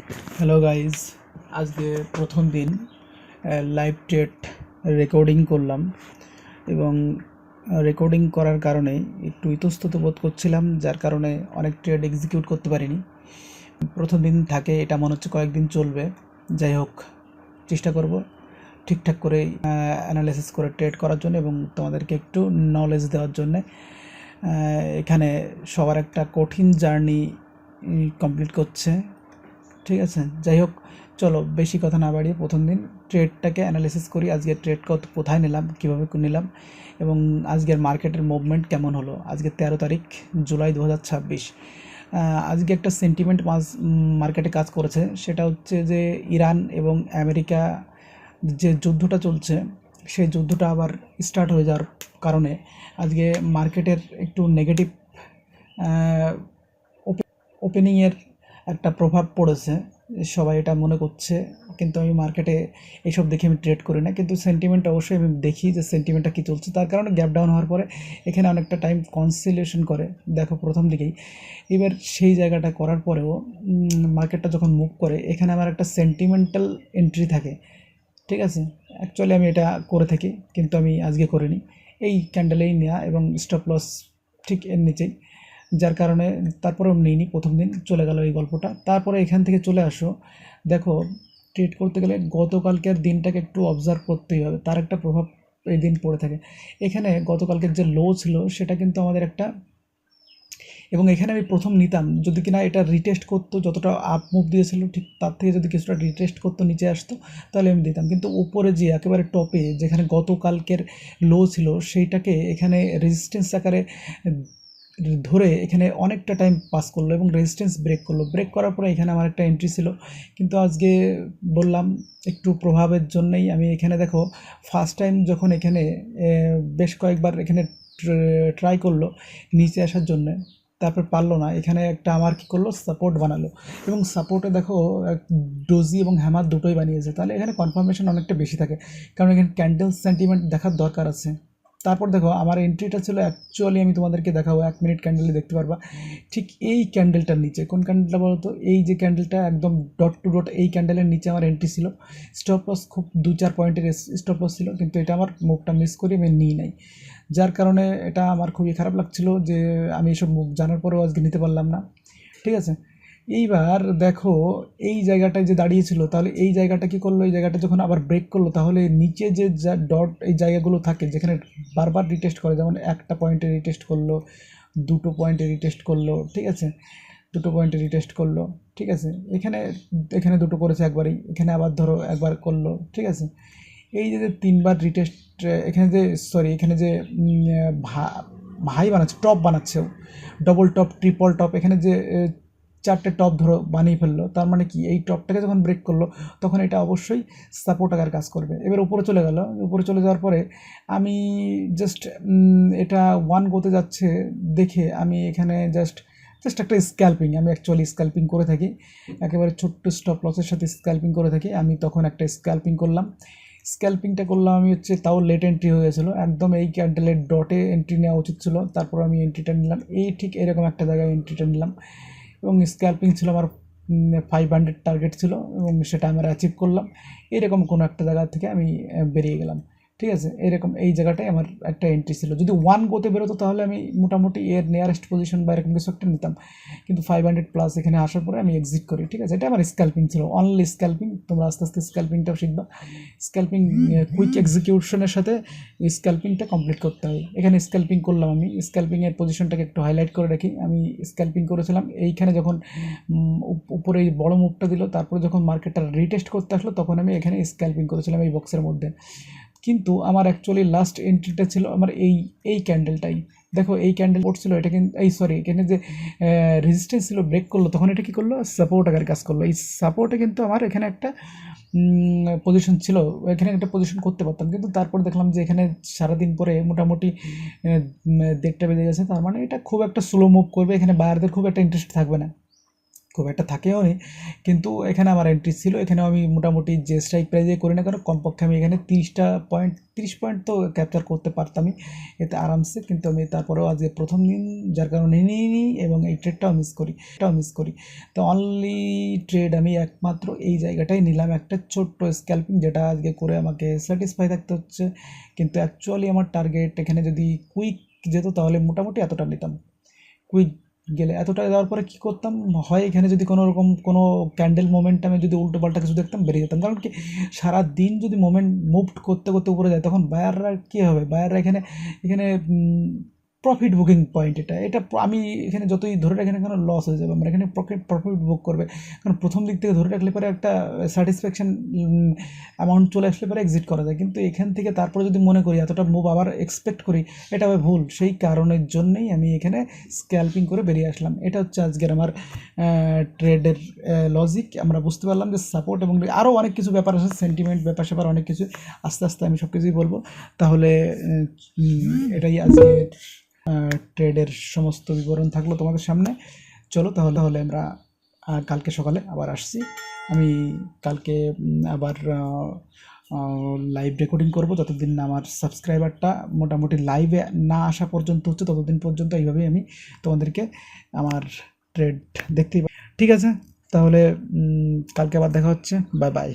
Hello guys, আজকে প্রথম দিন লাইভ ট্রেড রেকর্ডিং করলাম এবং রেকর্ডিং করার কারণে একটু ইতস্তত বোধ করছিলাম, যার কারণে অনেক ট্রেড এক্সিকিউট করতে পারিনি। প্রথম দিন থাকে, এটা মনে হচ্ছে কয়েকদিন চলবে। যাই হোক, চেষ্টা করব ঠিকঠাক করে অ্যানালাইসিস করে ট্রেড করার জন্য এবং তোমাদেরকে একটু নলেজ দেওয়ার জন্যে। এখানে সবার একটা কঠিন জার্নি কমপ্লিট করছে, ঠিক আছে। যাই হোক, চলো বেশি কথা না বাড়িয়ে প্রথম দিন ট্রেডটাকে অ্যানালিসিস করি। আজকের ট্রেড কোথায় নিলাম, কীভাবে নিলাম এবং আজকের মার্কেটের মুভমেন্ট কেমন হলো। আজকে 13 তারিখ জুলাই 2026। আজকে একটা সেন্টিমেন্ট মার্কেটে কাজ করেছে, সেটা হচ্ছে যে ইরান এবং আমেরিকা যে যুদ্ধটা চলছে, সেই যুদ্ধটা আবার স্টার্ট হয়ে যাওয়ার কারণে আজকে মার্কেটের একটু নেগেটিভ ওপেনিংয়ের একটা প্রভাব পড়েছে, সবাই এটা মনে করছে। কিন্তু আমি মার্কেটে এইসব দেখে আমি ট্রেড করি না, কিন্তু সেন্টিমেন্ট অবশ্যই আমি দেখি যে সেন্টিমেন্টটা কী চলছে। তার কারণে গ্যাপ ডাউন হওয়ার পরে এখানে অনেকটা টাইম কনসিলেশন করে, দেখো প্রথম দিকেই। এবার সেই জায়গাটা করার পরেও মার্কেটটা যখন মুভ করে, এখানে আমার একটা সেন্টিমেন্টাল এন্ট্রি থাকে, ঠিক আছে। অ্যাকচুয়ালি আমি এটা করে থাকি, কিন্তু আমি আজকে করিনি। এই ক্যান্ডেলেই নেওয়া এবং স্টপ লস ঠিক এর নিচেই, যার কারণে তারপরেও নিইনি। প্রথম দিন চলে গেল এই গল্পটা। তারপরে এখান থেকে চলে আসো, দেখো ট্রেড করতে গেলে গতকালকের দিনটাকে একটু অবজার্ভ করতেই হবে, তার একটা প্রভাব এই দিন পড়ে থাকে। এখানে গতকালকের যে লো ছিল সেটা কিন্তু আমাদের একটা, এবং এখানে আমি প্রথম নিতাম যদি কিনা এটা রিটেস্ট করতো, যতটা আপ মুভ দিয়েছিল ঠিক তার থেকে যদি কিছুটা রিটেস্ট করতো, নিচে আসতো, তাহলে আমি দিতাম। কিন্তু উপরে যে একেবারে টপে যেখানে গতকালকের লো ছিল, সেইটাকে এখানে রেজিস্ট্যান্স আকারে ধরে এখানে অনেকটা টাইম পাস করলো এবং রেজিস্ট্যান্স ব্রেক করলো। ব্রেক করার পরে এখানে আমার একটা এন্ট্রি ছিল, কিন্তু আজকে বললাম একটু প্রভাবের জন্যই আমি এখানে, দেখো ফার্স্ট টাইম যখন এখানে বেশ কয়েকবার এখানে ট্রাই করলো নিচে আসার জন্যে, তারপর পারলো না। এখানে একটা আমার কী করলো, সাপোর্ট বানালো এবং সাপোর্টে দেখো ডোজি এবং হ্যামার দুটোই বানিয়েছে। তাহলে এখানে কনফার্মেশন অনেকটা বেশি থাকে, কারণ এখানে ক্যান্ডেল সেন্টিমেন্ট দেখার দরকার আছে। তারপর দেখো আমার এন্ট্রিটা ছিল, অ্যাকচুয়ালি আমি তোমাদেরকে দেখাবো, 1 মিনিট ক্যান্ডেলে দেখতে পারবা ঠিক এই ক্যান্ডেলটার নিচে। কোন ক্যান্ডেলটা বলো তো? এই যে ক্যান্ডেলটা একদম ডট টু ডট, এই ক্যান্ডেলের নিচে আমার এন্ট্রি ছিল। স্টপ লস খুব 2-4 পয়েন্টের স্টপ লস ছিল, কিন্তু এটা আমার মুভটা মিস করি আমি নিই নাই, যার কারণে এটা আমার খুবই খারাপ লাগছিল যে আমি এসব মুভ জানার পরেও আজকে নিতে পারলাম না, ঠিক আছে। এইবার দেখো এই জায়গাটায় যে দাঁড়িয়েছিল, তাহলে এই জায়গাটা কি করলো, এই জায়গাটা যখন আবার ব্রেক করলো, তাহলে নিচে যে ডট এই জায়গাগুলো থাকে যেখানে বারবার রিটেস্ট করে, যেমন একটা পয়েন্টে রিটেস্ট করলো, 2টো পয়েন্টে রিটেস্ট করলো, ঠিক আছে, 2টো পয়েন্টে রিটেস্ট করলো, ঠিক আছে। এখানে এখানে 2টো করেছে একবারই, এখানে আবার ধরো একবার করলো, ঠিক আছে। এই যে 3বার রিটেস্ট, এখানে যে সরি এখানে যে ভাই বানাচ্ছে, টপ বানাচ্ছে, ডবল টপ, ট্রিপল টপ, এখানে যে 4টে টপ ধরো বানিয়ে ফেললো। তার মানে কি, এই টপটাকে যখন ব্রেক করলো তখন এটা অবশ্যই সাপোর্ট আকার কাজ করবে। এবার উপরে চলে গেল, উপরে চলে যাওয়ার পরে আমি জাস্ট এটা 1 গোতে যাচ্ছে দেখে আমি এখানে জাস্ট একটা স্ক্যাল্পিং, আমি অ্যাকচুয়ালি স্ক্যাল্পিং করে থাকি, একেবারে ছোট্ট স্টপ লসের সাথে স্ক্যাল্পিং করে থাকি। আমি তখন একটা স্ক্যাল্পিং করলাম, স্ক্যাল্পিংটা করলাম আমি হচ্ছে, তাও লেট এন্ট্রি হয়ে গেছিলো, একদম এই ক্যান্ডেলের ডটে এন্ট্রি নেওয়া উচিত ছিল। তারপর আমি এন্ট্রিটা নিলাম, এই ঠিক এরকম একটা জায়গায় এন্ট্রিটা নিলাম এবং স্ক্যাল্পিং ছিল আমার 500 টার্গেট ছিল এবং সেটা আমরা অ্যাচিভ করলাম। এরকম কোনো একটা জায়গা থেকে আমি বেরিয়ে গেলাম, ঠিক আছে। এরকম এই জায়গাটায় আমার একটা এন্ট্রি ছিল, যদি 1 গোতে বেরোতো তাহলে আমি মোটামুটি এর নিয়ারেস্ট পজিশন বা এরকম কিছু একটা নিতাম, কিন্তু 500 প্লাস এখানে আসার পরে আমি এক্সিট করি, ঠিক আছে। এটা আমার স্ক্যাল্পিং ছিল, অনলি স্ক্যাল্পিং। তোমরা আস্তে আস্তে স্ক্যাল্পিংটাও শিখবা। স্ক্যাল্পিং কুইক এক্সিকিউশনের সাথে স্ক্যাল্পিংটা কমপ্লিট করতে হয়। এখানে স্ক্যাল্পিং করলাম, আমি স্ক্যাল্পিংয়ের পজিশনটাকে একটু হাইলাইট করে রাখি। আমি স্ক্যাল্পিং করেছিলাম এইখানে যখন উপরে এই বড় মুভটা দিল, তারপরে যখন মার্কেটটা রিটেস্ট করতে আসলো তখন আমি এখানে স্ক্যাল্পিং করেছিলাম এই বক্সের মধ্যে। কিন্তু আমার অ্যাকচুয়ালি লাস্ট এন্ট্রিটা ছিল আমার এই ক্যান্ডেলটাই। দেখো এই ক্যান্ডেল পড়ছিল, এটা কিন্তু এই সরি এখানে যে রেজিস্ট্যান্স ছিল, ব্রেক করলো, তখন এটা কী করলো, সাপোর্ট আকারে কাজ করলো। এই সাপোর্টে কিন্তু আমার এখানে একটা পজিশন ছিল, এখানে একটা পজিশন করতে পারতাম, কিন্তু তারপর দেখলাম যে এখানে সারাদিন পরে মোটামুটি 1:30টা বেজে গেছে। তার মানে এটা খুব একটা স্লো মুভ করবে, এখানে বায়ারদের খুব একটা ইন্টারেস্ট থাকবে না, খুব একটা থাকেও নি, কিন্তু এখানে আমার এন্ট্রি ছিল। এখানেও আমি মোটামুটি যে স্ট্রাইক প্রাইজে করি না কেন, কমপক্ষে আমি এখানে 30 পয়েন্ট তো ক্যাপচার করতে পারতামই এতে আরামসে, কিন্তু আমি তারপরেও আজকে প্রথম দিন, যার কারণে নিইনি এবং এই ট্রেডটাও মিস করি। তো অনলি ট্রেড আমি একমাত্র এই জায়গাটাই নিলাম, একটা ছোট্ট স্ক্যাল্পিং, যেটা আজকে করে আমাকে স্যাটিসফাই থাকতে হচ্ছে। কিন্তু অ্যাকচুয়ালি আমার টার্গেট এখানে যদি কুইক যেত তাহলে মোটামুটি এতটা নিতাম। কুইক গেলে এতটা দেওয়ার পরে কী করতাম, হয় এখানে যদি কোনো রকম কোনো ক্যান্ডেল মোমেন্টামে যদি উল্টো পাল্টা কিছু দেখতাম বেরিয়ে যেতাম, কারণ কি সারা দিন যদি মোমেন্ট মুভ করতে করতে উপরে যায় তখন বায়াররা কী হবে, বায়াররা এখানে এখানে প্রফিট বুকিং পয়েন্ট, আমি এখানে যতই ধরে রাখি না কেন লস হয়ে যাবে, আমার এখানে প্রফিট বুক করবে, কারণ প্রথম দিক থেকে ধরে রাখলে পরে একটা স্যাটিসফ্যাকশন অ্যামাউন্ট চলে আসলে পরে এক্সিট করা যায়, কিন্তু এখান থেকে তারপরে যদি মনে করি এতটা মুভ আবার এক্সপেক্ট করি, এটা হবে ভুল। সেই কারণের জন্যই আমি এখানে স্ক্যাল্পিং করে বেরিয়ে আসলাম। এটা হচ্ছে আজকের আমার ট্রেডের লজিক। আমরা বুঝতে পারলাম যে সাপোর্ট এবং আরও অনেক কিছু ব্যাপার আছে, সেন্টিমেন্ট ব্যাপার স্যাপার অনেক কিছু, আস্তে আস্তে আমি সব কিছুই বলবো। তাহলে এটাই আজকের ট্রেডের সমস্ত বিবরণ থাকলো তোমাদের সামনে। চলো তাহলে আমরা কালকে সকালে আবার আসছি। আমি কালকে আবার লাইভ রেকর্ডিং করব, যতদিন না আমার সাবস্ক্রাইবারটা মোটামুটি লাইভে না আসা পর্যন্ত হচ্ছে, ততদিন পর্যন্ত এইভাবেই আমি তোমাদেরকে আমার ট্রেড দেখতেই পাই। ঠিক আছে, তাহলে কালকে আবার দেখা হচ্ছে। Bye bye.